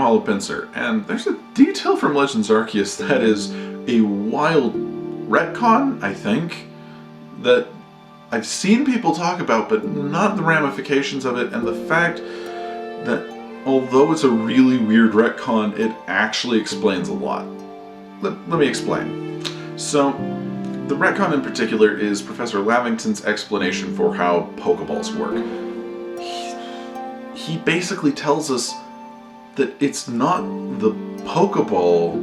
Hollow Pinsir, and there's a detail from Legends Arceus that is a wild retcon, I think, that I've seen people talk about, but not the ramifications of it, and the fact that although it's a really weird retcon, it actually explains a lot. Let me explain. So, the retcon in particular is Professor Lavington's explanation for how Pokeballs work. He basically tells us that it's not the Pokeball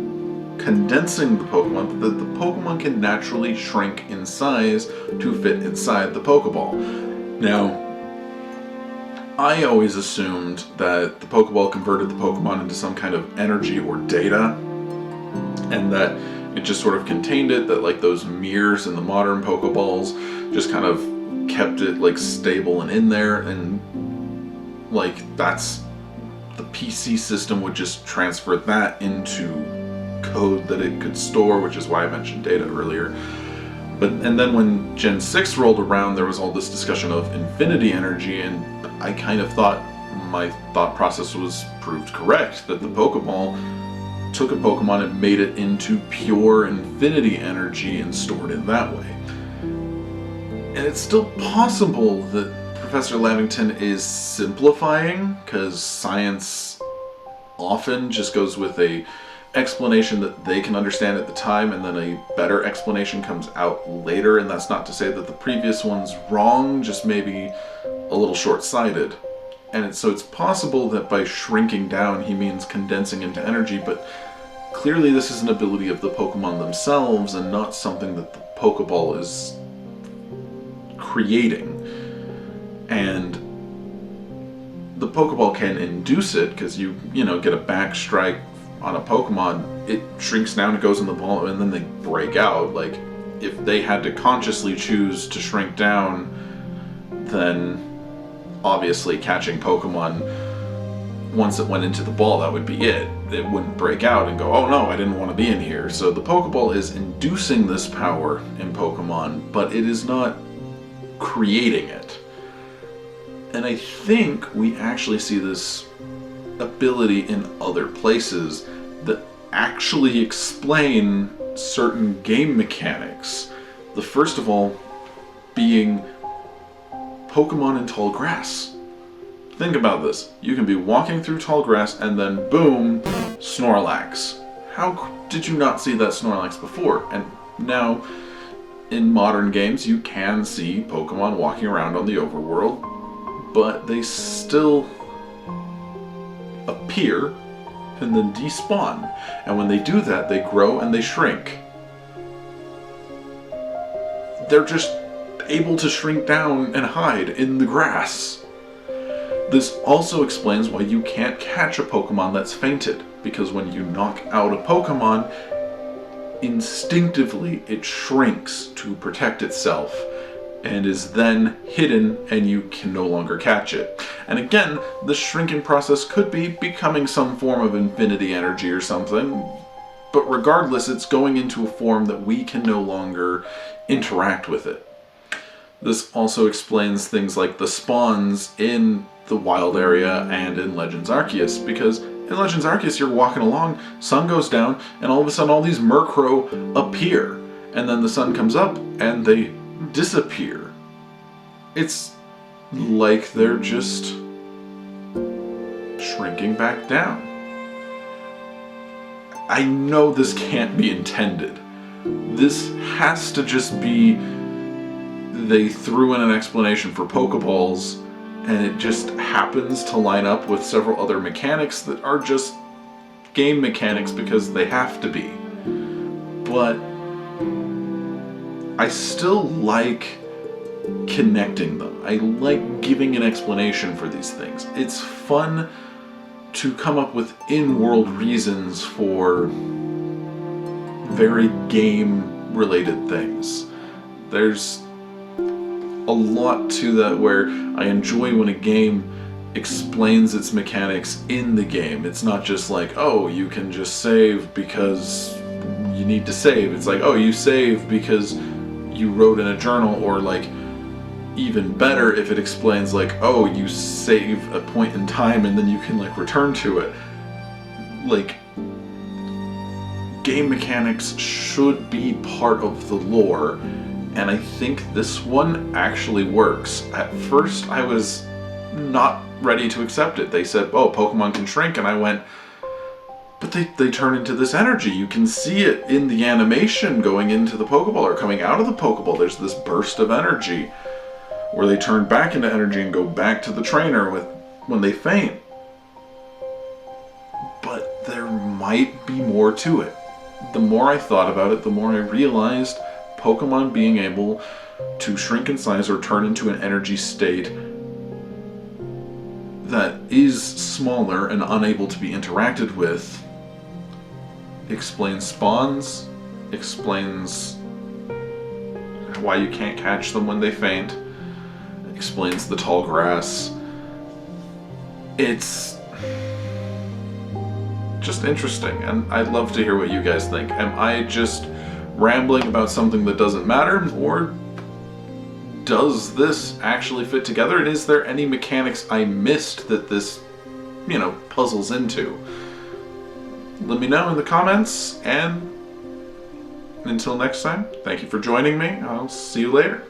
condensing the Pokemon, but that the Pokemon can naturally shrink in size to fit inside the Pokeball. Now, I always assumed that the Pokeball converted the Pokemon into some kind of energy or data, and that it just sort of contained it, that like those mirrors in the modern Pokeballs just kind of kept it like stable and in there, and like that's the PC system would just transfer that into code that it could store, which is why I mentioned data earlier. And then when Gen 6 rolled around, there was all this discussion of infinity energy, and I kind of thought my thought process was proved correct, that the Pokeball took a Pokemon and made it into pure infinity energy and stored it that way. And it's still possible that Professor Lavington is simplifying, because science often just goes with a explanation that they can understand at the time, and then a better explanation comes out later, and that's not to say that the previous one's wrong, just maybe a little short-sighted. And so it's possible that by shrinking down he means condensing into energy, but clearly this is an ability of the Pokemon themselves and not something that the Pokeball is creating. And the Pokeball can induce it, because you get a back strike on a Pokemon, it shrinks down, it goes in the ball, and then they break out. Like, if they had to consciously choose to shrink down, then obviously catching Pokemon, once it went into the ball, that would be it. It wouldn't break out and go, oh no, I didn't want to be in here. So the Pokeball is inducing this power in Pokemon, but it is not creating it. And I think we actually see this ability in other places that actually explain certain game mechanics. The first of all being Pokemon in tall grass. Think about this. You can be walking through tall grass and then boom, Snorlax. How did you not see that Snorlax before? And now in modern games you can see Pokemon walking around on the overworld, but they still appear and then despawn. And when they do that, they grow and they shrink. They're just able to shrink down and hide in the grass. This also explains why you can't catch a Pokemon that's fainted, because when you knock out a Pokemon, instinctively it shrinks to protect itself and is then hidden and you can no longer catch it. And again, the shrinking process could be becoming some form of infinity energy or something, but regardless, it's going into a form that we can no longer interact with it. This also explains things like the spawns in the wild area and in Legends Arceus, because in Legends Arceus you're walking along, sun goes down, and all of a sudden all these Murkrow appear, and then the sun comes up and they disappear. It's like they're just shrinking back down. I know this can't be intended. This has to just be they threw in an explanation for Pokeballs and it just happens to line up with several other mechanics that are just game mechanics because they have to be. But I still like connecting them. I like giving an explanation for these things. It's fun to come up with in-world reasons for very game-related things. There's a lot to that where I enjoy when a game explains its mechanics in the game. It's not just like, oh, you can just save because you need to save. It's like, oh, you save because you wrote in a journal, or like, even better if it explains like, oh, you save a point in time and then you can like return to it. like, game mechanics should be part of the lore, and I think this one actually works. At first, I was not ready to accept it. They said, oh, Pokemon can shrink, and I went, but they turn into this energy. You can see it in the animation going into the Pokeball or coming out of the Pokeball. There's this burst of energy where they turn back into energy and go back to the trainer when they faint. But there might be more to it. The more I thought about it, the more I realized Pokemon being able to shrink in size or turn into an energy state that is smaller and unable to be interacted with explains spawns, explains why you can't catch them when they faint, explains the tall grass. It's just interesting, and I'd love to hear what you guys think. Am I just rambling about something that doesn't matter, or does this actually fit together, and is there any mechanics I missed that this, puzzles into? Let me know in the comments, and until next time, thank you for joining me. I'll see you later.